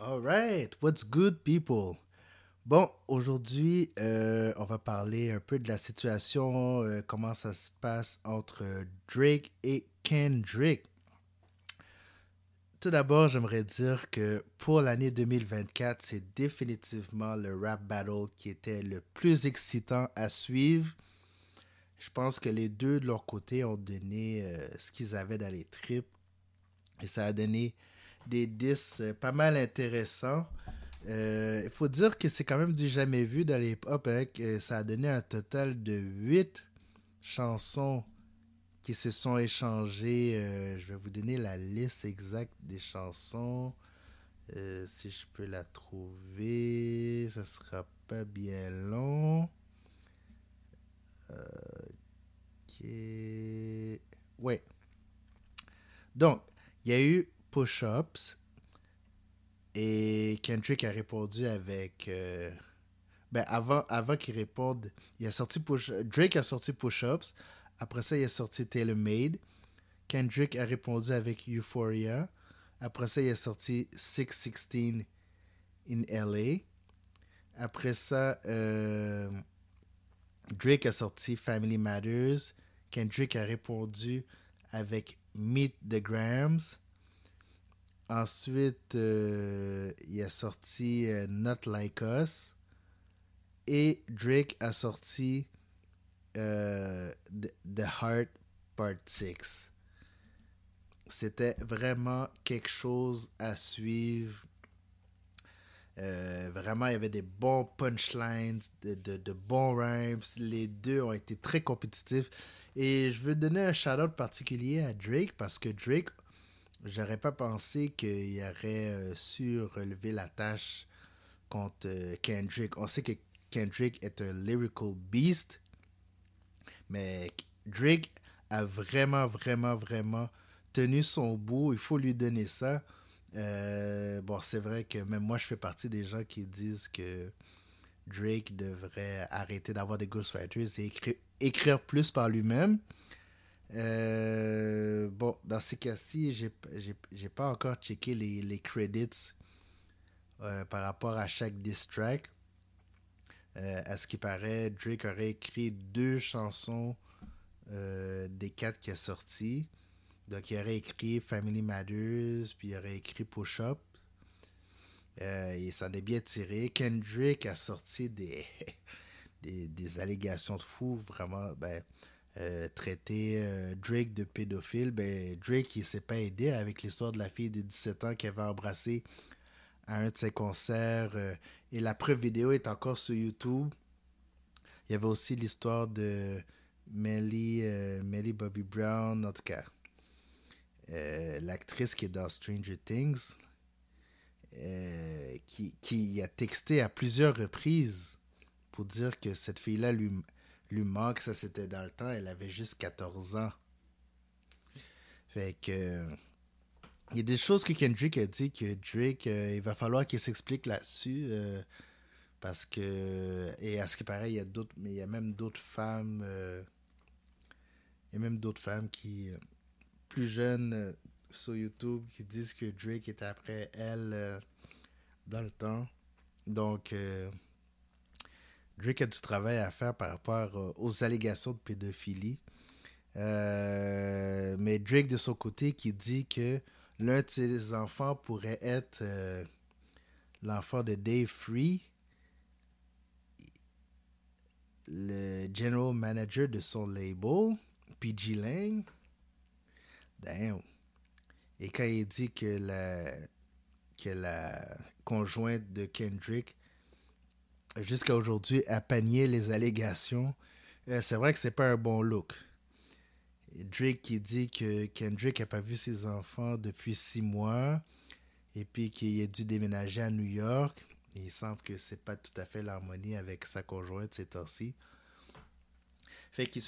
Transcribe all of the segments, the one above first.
Alright, what's good people? Bon, aujourd'hui, on va parler un peu de la situation, comment ça se passe entre Drake et Kendrick. Tout d'abord, j'aimerais dire que pour l'année 2024, c'est définitivement le rap battle qui était le plus excitant à suivre. Je pense que les deux de leur côté ont donné ce qu'ils avaient dans les tripes et ça a donné des diss pas mal intéressants. Il faut dire que c'est quand même du jamais vu dans les hip-hop, hein, que ça a donné un total de 8 chansons qui se sont échangées. Je vais vous donner la liste exacte des chansons. Si je peux la trouver, ça sera pas bien long. Ok. Ouais. Donc, il y a eu Push-Ups et Kendrick a répondu avec ben avant qu'il réponde, il a sorti Drake a sorti Push-Ups. Après ça, il a sorti Taylor Made. Kendrick a répondu avec Euphoria. Après ça, il a sorti 616 in LA. Après ça, Drake a sorti Family Matters. Kendrick a répondu avec Meet the Grams. Ensuite, il a sorti Not Like Us. Et Drake a sorti The Heart Part 6. C'était vraiment quelque chose à suivre. Vraiment, il y avait des bons punchlines, de bons rhymes. Les deux ont été très compétitifs. Et je veux donner un shout-out particulier à Drake parce que Drake, j'aurais pas pensé qu'il aurait su relever la tâche contre Kendrick. On sait que Kendrick est un lyrical beast, mais Drake a vraiment, vraiment, vraiment tenu son bout. Il faut lui donner ça. Bon, c'est vrai que même moi, je fais partie des gens qui disent que Drake devrait arrêter d'avoir des ghostwriters et écrire plus par lui-même. Bon, dans ces cas-ci, j'ai pas encore checké les credits par rapport à chaque diss track. À ce qui paraît, Drake aurait écrit deux chansons des quatre qui a sorti. Donc, il aurait écrit Family Matters, puis il aurait écrit Push Up. Il s'en est bien tiré. Kendrick a sorti des allégations de fou, vraiment. Ben, traiter Drake de pédophile. Ben, Drake, il s'est pas aidé avec l'histoire de la fille de 17 ans qu'il avait embrassée à un de ses concerts. Et la preuve vidéo est encore sur YouTube. Il y avait aussi l'histoire de Melly Bobby Brown, en tout cas. L'actrice qui est dans Stranger Things, qui a texté à plusieurs reprises pour dire que cette fille-là lui manque. Ça, c'était dans le temps. Elle avait juste 14 ans. Fait que. Il y a des choses que Kendrick a dit que Drake, il va falloir qu'il s'explique là-dessus. Parce que. Et à ce qui paraît, il y a d'autres. Mais il y a même d'autres femmes. Il y a même d'autres femmes qui. Plus jeunes sur YouTube qui disent que Drake est après elle dans le temps. Donc, Drake a du travail à faire par rapport aux allégations de pédophilie. Mais Drake, de son côté, qui dit que l'un de ses enfants pourrait être l'enfant de Dave Free, le general manager de son label, PG Lang. Damn. Et quand il dit que la conjointe de Kendrick, jusqu'à aujourd'hui, a panié les allégations, c'est vrai que c'est pas un bon look. Drake qui dit que Kendrick n'a pas vu ses enfants depuis 6 mois et puis qu'il a dû déménager à New York. Et il semble que c'est pas tout à fait l'harmonie avec sa conjointe ces temps-ci. Fait qu'ils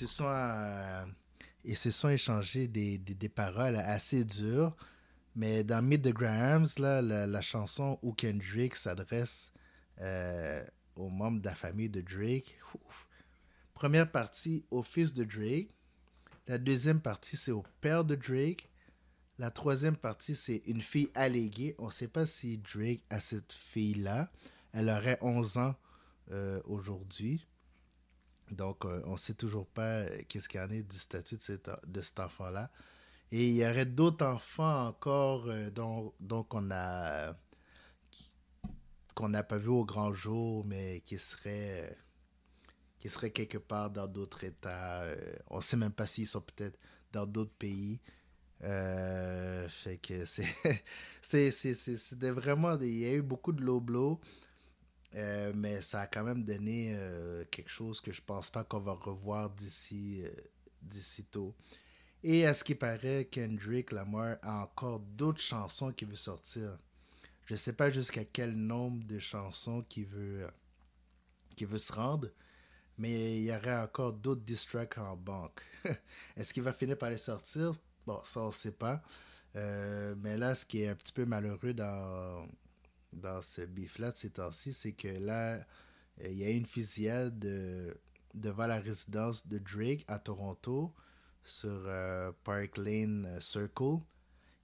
ils se sont échangés des paroles assez dures. Mais dans Meet the Grahams, là, la chanson où Kendrick s'adresse euh, aux membres de la famille de Drake, ouf. Première partie au fils de Drake. La deuxième partie, c'est au père de Drake. La troisième partie, c'est une fille alléguée. On ne sait pas si Drake a cette fille-là. Elle aurait 11 ans aujourd'hui. Donc, on ne sait toujours pas qu'est-ce qu'il y en est du statut de cet enfant-là. Et il y aurait d'autres enfants encore dont qu'on n'a pas vu au grand jour, mais qui seraient quelque part dans d'autres États. On ne sait même pas s'ils sont peut-être dans d'autres pays. Fait que c'était vraiment il y a eu beaucoup de low blow, mais ça a quand même donné quelque chose que je pense pas qu'on va revoir d'ici tôt. Et à ce qui paraît, Kendrick Lamar a encore d'autres chansons qu'il veut sortir. Je sais pas jusqu'à quel nombre de chansons qu'il veut se rendre, mais il y aurait encore d'autres diss tracks en banque. Est-ce qu'il va finir par les sortir? Bon, ça on sait pas. Mais là, ce qui est un petit peu malheureux dans ce beef-là de ces temps-ci, c'est que là, il y a eu une fusillade devant la résidence de Drake à Toronto sur Park Lane Circle.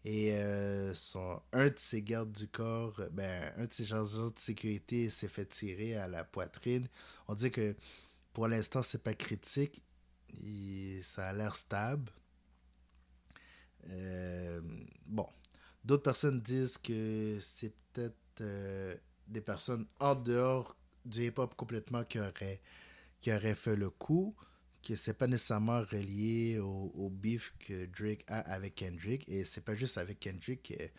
Et un de ses gardes du corps, un de ses agents de sécurité s'est fait tirer à la poitrine. On dit que pour l'instant, c'est pas critique. Ça a l'air stable. Euh, bon, d'autres personnes disent que c'est peut-être des personnes en dehors du hip-hop complètement qui auraient fait le coup, que c'est pas nécessairement relié au beef que Drake a avec Kendrick. Et c'est pas juste avec Kendrick qu'il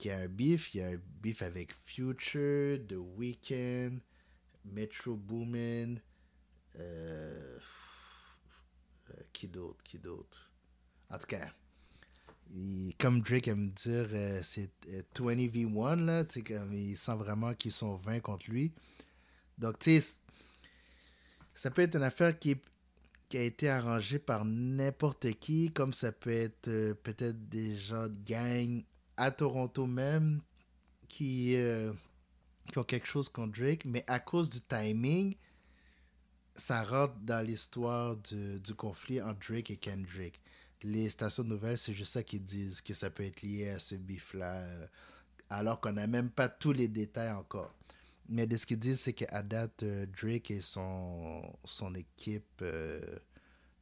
y a un beef. Il y a un beef avec Future, The Weeknd, Metro Boomin, euh, qui d'autre. En tout cas, comme Drake aime dire, c'est 20v1, là, comme il sent vraiment qu'ils sont 20 contre lui. Donc, tu sais, ça peut être une affaire qui a été arrangée par n'importe qui, comme ça peut être peut-être des gens de gang à Toronto même qui ont quelque chose contre Drake, mais à cause du timing, ça rentre dans l'histoire du conflit entre Drake et Kendrick. Les stations de nouvelles, c'est juste ça qu'ils disent, que ça peut être lié à ce beef-là, alors qu'on n'a même pas tous les détails encore. Mais de ce qu'ils disent, c'est qu'à date, Drake et son équipe de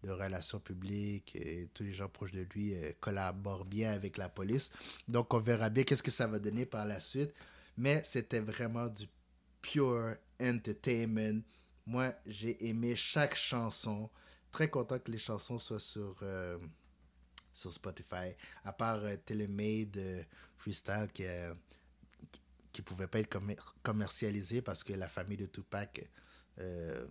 relations publiques et tous les gens proches de lui collaborent bien avec la police. Donc, on verra bien qu'est-ce que ça va donner par la suite. Mais c'était vraiment du pure entertainment. Moi, j'ai aimé chaque chanson. Très content que les chansons soient sur Spotify. À part Telemade Freestyle qui pouvait pas être commercialisé parce que la famille de Tupac, euh,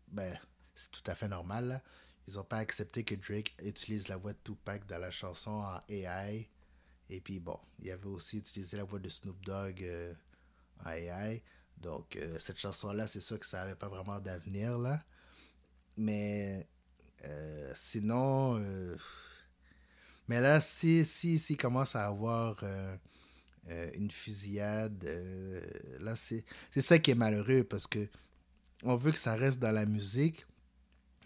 ben, c'est tout à fait normal. Là. Ils n'ont pas accepté que Drake utilise la voix de Tupac dans la chanson en AI. Et puis bon, il avait aussi utilisé la voix de Snoop Dogg en AI. Donc cette chanson-là, c'est sûr que ça n'avait pas vraiment d'avenir là. Mais sinon, mais là, si commence à avoir une fusillade, là c'est ça qui est malheureux parce que on veut que ça reste dans la musique,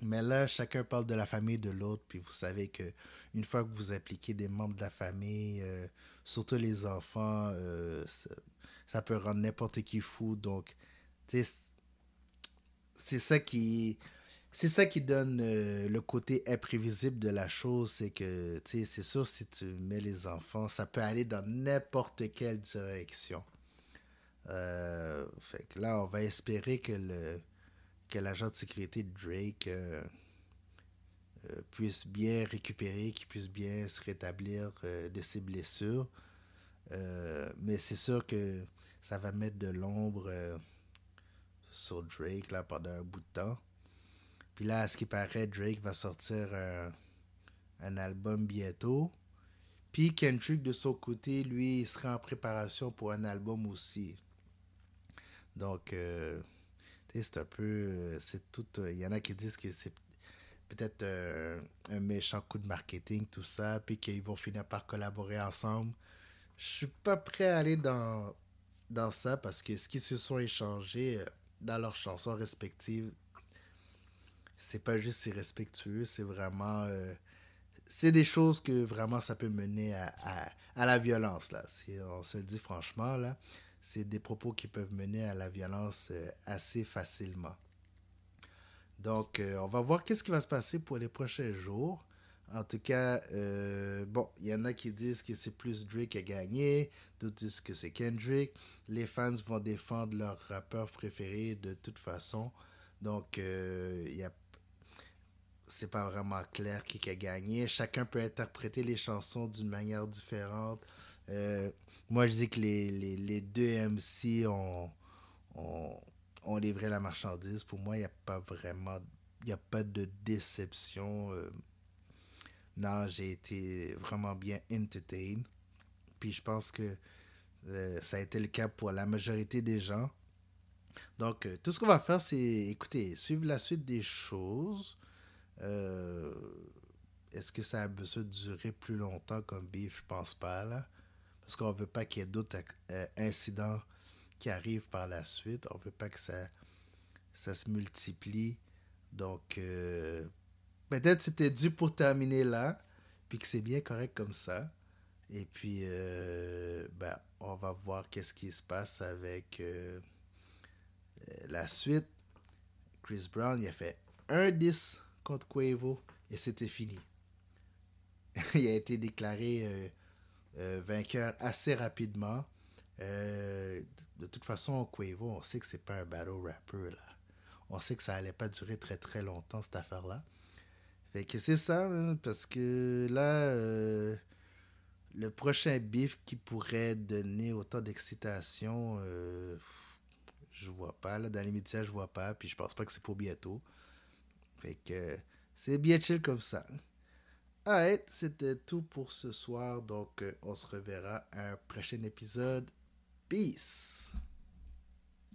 mais là, chacun parle de la famille de l'autre, puis vous savez que une fois que vous impliquez des membres de la famille, surtout les enfants, ça peut rendre n'importe qui fou. Donc, tu sais, c'est ça qui, c'est ça qui donne le côté imprévisible de la chose, c'est que, tu sais, c'est sûr, si tu mets les enfants, ça peut aller dans n'importe quelle direction. Fait que là, on va espérer que l'agent de sécurité de Drake puisse bien récupérer, qu'il puisse bien se rétablir de ses blessures. Mais c'est sûr que ça va mettre de l'ombre sur Drake là, pendant un bout de temps. Puis là, à ce qui paraît, Drake va sortir un album bientôt. Puis Kendrick, de son côté, lui, il sera en préparation pour un album aussi. Donc, c'est un peu. C'est tout. Il y en a qui disent que c'est peut-être un méchant coup de marketing, tout ça, puis qu'ils vont finir par collaborer ensemble. Je suis pas prêt à aller dans ça parce que ce qu'ils se sont échangés dans leurs chansons respectives, c'est pas juste irrespectueux, c'est vraiment. c'est des choses que vraiment ça peut mener à la violence, là. Si on se le dit franchement, là, c'est des propos qui peuvent mener à la violence assez facilement. Donc, on va voir qu'est-ce qui va se passer pour les prochains jours. En tout cas, bon, il y en a qui disent que c'est plus Drake qui a gagné, d'autres disent que c'est Kendrick. Les fans vont défendre leur rappeur préféré de toute façon. Donc, c'est pas vraiment clair qui a gagné. Chacun peut interpréter les chansons d'une manière différente. Euh, Moi, je dis que les deux MC ont, ont livré la marchandise. Pour moi, il n'y a pas vraiment. Il n'y a pas de déception. Non, j'ai été vraiment bien entertained. Puis je pense que ça a été le cas pour la majorité des gens. Donc, tout ce qu'on va faire, c'est écoutez, suivre la suite des choses. Euh, Est-ce que ça a besoin de durer plus longtemps comme beef? Je pense pas, là. Parce qu'on veut pas qu'il y ait d'autres incidents qui arrivent par la suite. On veut pas que ça se multiplie. Donc, peut-être c'était dû pour terminer là, puis que c'est bien correct comme ça. Et puis, ben, on va voir qu'est-ce qui se passe avec la suite. Chris Brown, il a fait un 10 contre Quavo et c'était fini. Il a été déclaré vainqueur assez rapidement. De toute façon, Quavo, on sait que c'est pas un battle rapper, là. On sait que ça allait pas durer très très longtemps, cette affaire-là. Fait que c'est ça, hein, parce que là, le prochain beef qui pourrait donner autant d'excitation, je vois pas. Là, dans les médias, je vois pas. Puis je pense pas que c'est pour bientôt. Fait que c'est bien chill comme ça. Alright, c'était tout pour ce soir. Donc, on se reverra à un prochain épisode. Peace!